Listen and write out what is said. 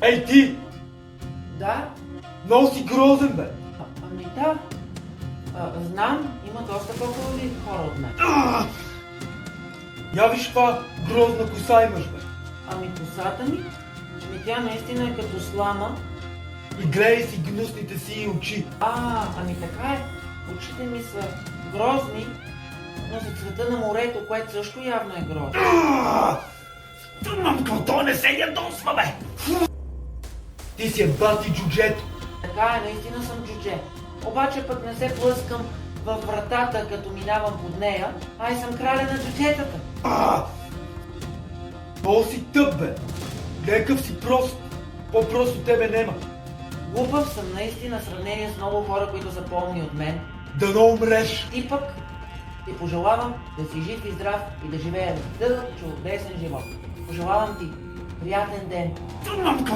Ей ти! Да, Много си грозен, бе! ами да. Знам, има доста по-хубави хора от мен. Я виж каква грозна коса имаш, бе! Ами косата ми? Ами тя наистина е като слама. И гледай си гнусните си очи. Ами така е. Очите ми са грозни, но за цвета на морето, което също явно е грозно. Мамко, не се ядосва, бе! Ти си е бати джуджето. Така е, наистина съм джудже. Обаче пък не се плъскам във вратата, като минавам под нея, а и съм краля на джуджетата. Много си тъп, бе! Гледай какъв си прост. По-просто тебе нема. Глупав съм наистина в сравнение с много хора, които са по-умни от мен. Дано умреш. Ти пък ти пожелавам да си жив и здрав и да живееш дълъг, чудесен живот. Пожелавам ти приятен ден. Мамко,